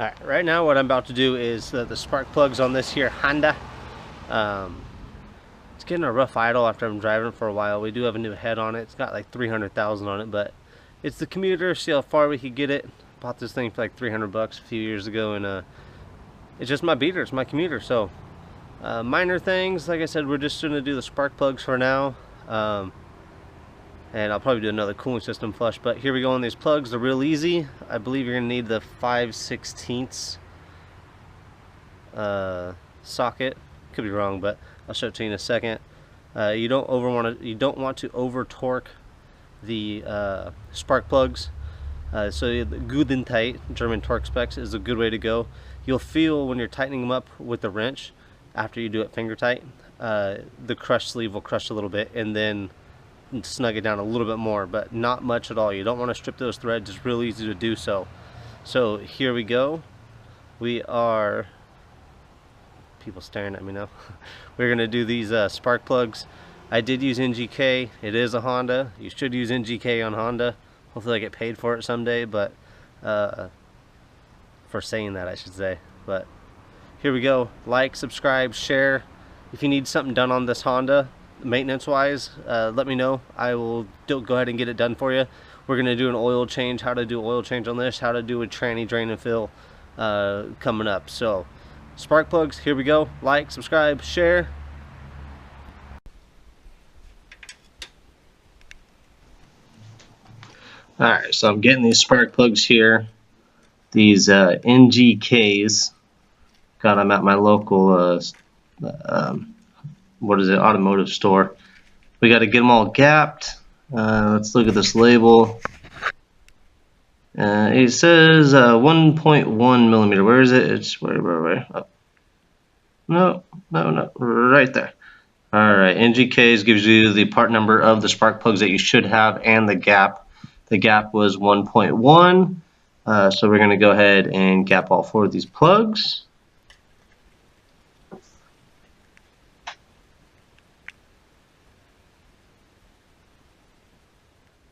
Alright, right now what I'm about to do is the spark plugs on this here Honda. It's getting a rough idle after I'm driving for a while. We do have a new head on it. It's got like 300,000 on it, but it's the commuter. See how far we could get it. Bought this thing for like 300 bucks a few years ago, and it's just my beater. It's my commuter. So minor things. Like I said, we're just going to do the spark plugs for now. And I'll probably do another cooling system flush, but here we go on these plugs. They're real easy. I believe you're gonna need the 5/16 socket. Could be wrong, but I'll show it to you in a second. You don't want to over torque the spark plugs. So good and tight, German torque specs, is a good way to go. You'll feel when you're tightening them up with the wrench after you do it finger tight, the crush sleeve will crush a little bit, and then snug it down a little bit more, but not much at all. You don't want to strip those threads. It's real easy to do so. So here we go. We are, people staring at me now. We're gonna do these spark plugs. I did use NGK. It is a Honda. You should use NGK on Honda. Hopefully I get paid for it someday, but for saying that, I should say. But here we go. Like, subscribe, share. If you need something done on this Honda maintenance wise, let me know. I will go ahead and get it done for you. We're gonna do an oil change, how to do oil change on this, how to do a tranny drain and fill coming up. So spark plugs, here we go. Like, subscribe, share. Alright, so I'm getting these spark plugs here, these NGKs. Got them at my local automotive store. We got to get them all gapped. Let's look at this label. It says 1.1 millimeter. Where is it? It's where? Oh. No, right there. All right, NGKs gives you the part number of the spark plugs that you should have and the gap. The gap was 1.1. So we're going to go ahead and gap all 4 of these plugs.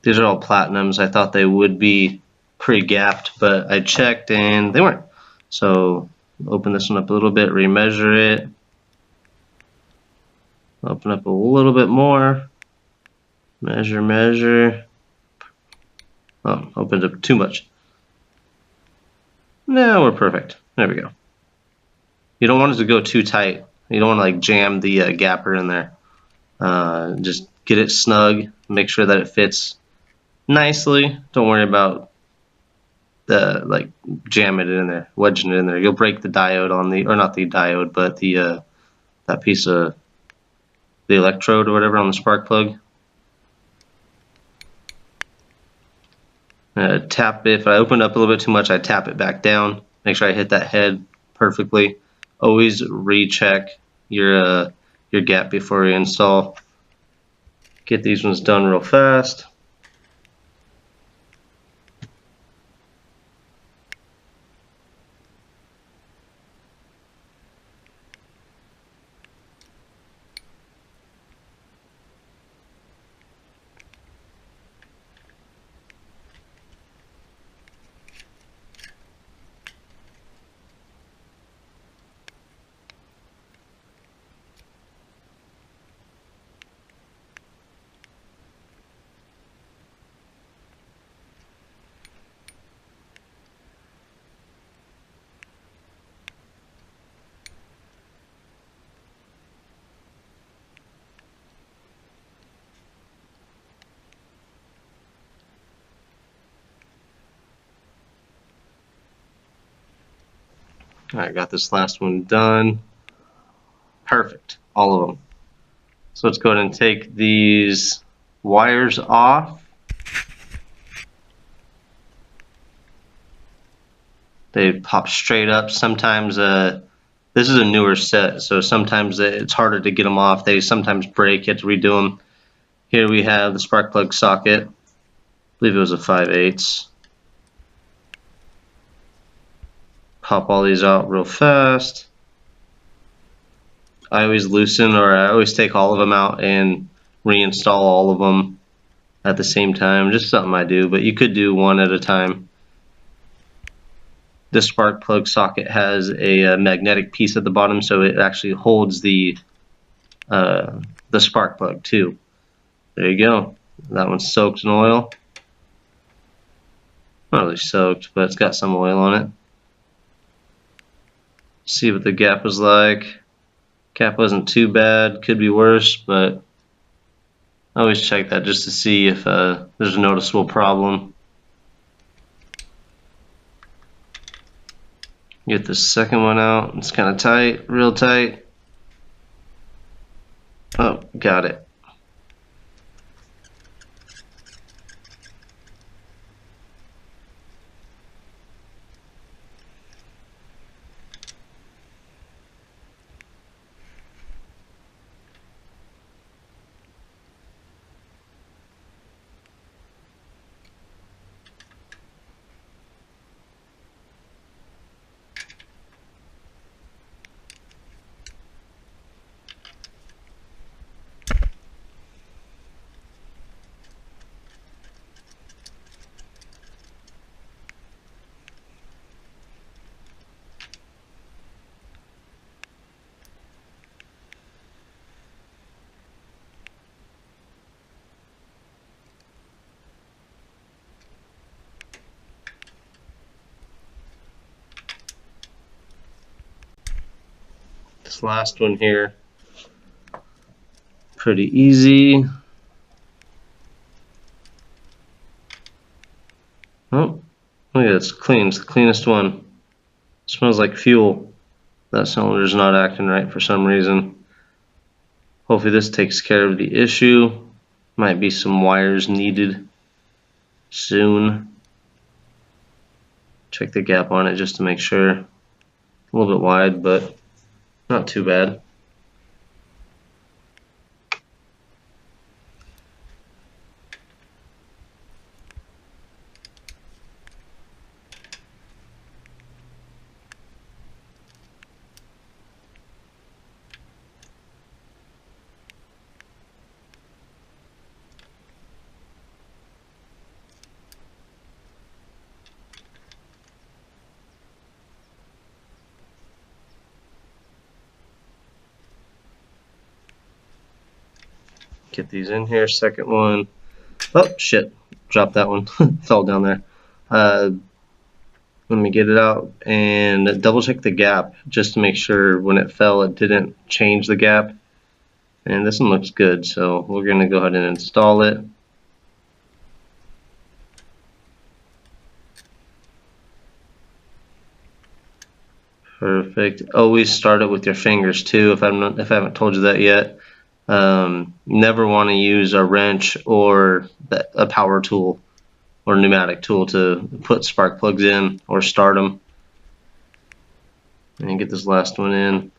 These are all platinums. I thought they would be pre-gapped, but I checked and they weren't. So open this one up a little bit, remeasure it. Open up a little bit more. Measure. Oh, opened up too much. Now we're perfect. There we go. You don't want it to go too tight. You don't want to like jam the gapper in there. Just get it snug. Make sure that it fits nicely. Don't worry about the jamming it in there, wedging it in there. You'll break the diode on the, or not the diode, but the that piece of the electrode or whatever on the spark plug. Tap it. If I open up a little bit too much, I tap it back down. Make sure I hit that head perfectly. Always recheck your gap before you install. Get these ones done real fast. Alright, got this last one done. Perfect, all of them. So let's go ahead and take these wires off. They pop straight up. Sometimes this is a newer set, so sometimes it's harder to get them off. They sometimes break. You have to redo them. Here we have the spark plug socket. I believe it was a 5/8. Pop all these out real fast. I always loosen, or I always take all of them out and reinstall all of them at the same time. Just something I do, but you could do one at a time. this spark plug socket has a magnetic piece at the bottom, so it actually holds the spark plug too. There you go. That one's soaked in oil. Not really soaked, but it's got some oil on it. See what the gap was like. Gap wasn't too bad. Could be worse, but I always check that just to see if there's a noticeable problem. Get the second one out. It's kind of tight, real tight. Oh, got it. This last one here, pretty easy. Oh, look at it, it's clean. It's the cleanest one. It smells like fuel. That cylinder's not acting right for some reason. Hopefully this takes care of the issue. Might be some wires needed soon. Check the gap on it just to make sure. A little bit wide, but not too bad. Get these in here. Second one. Oh shit, dropped that one. Fell down there. Let me get it out and double check the gap just to make sure when it fell it didn't change the gap. And this one looks good, so we're going to go ahead and install it. Perfect. Always start it with your fingers too, if I haven't told you that yet. Never want to use a wrench or a power tool or pneumatic tool to put spark plugs in or start them. And get this last one in.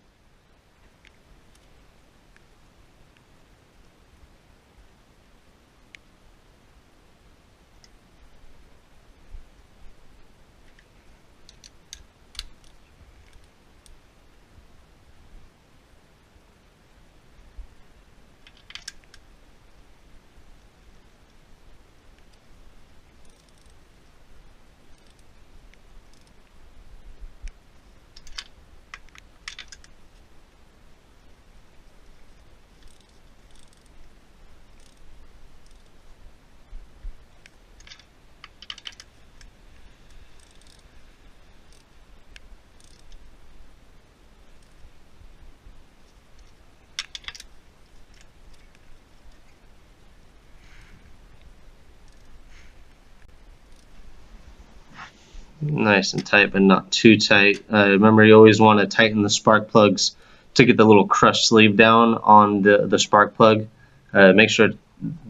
Nice and tight, but not too tight. Remember, you always want to tighten the spark plugs to get the little crush sleeve down on the spark plug. Make sure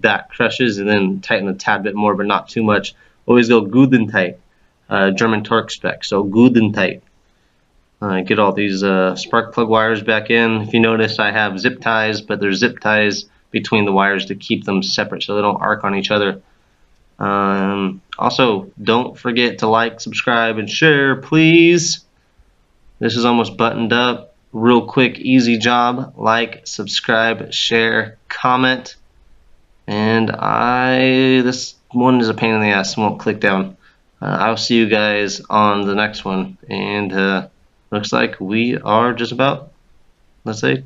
that crushes, and then tighten a tad bit more, but not too much. Always go good and tight. German torque spec, so good and tight. Get all these spark plug wires back in. If you notice, I have zip ties, but there's zip ties between the wires to keep them separate so they don't arc on each other. Also, don't forget to like, subscribe, and share, please. This is almost buttoned up. Real quick, easy job. Like, subscribe, share, comment. And this one is a pain in the ass. Won't click down. I'll see you guys on the next one, and looks like we are just about, let's say,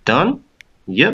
done. Yep.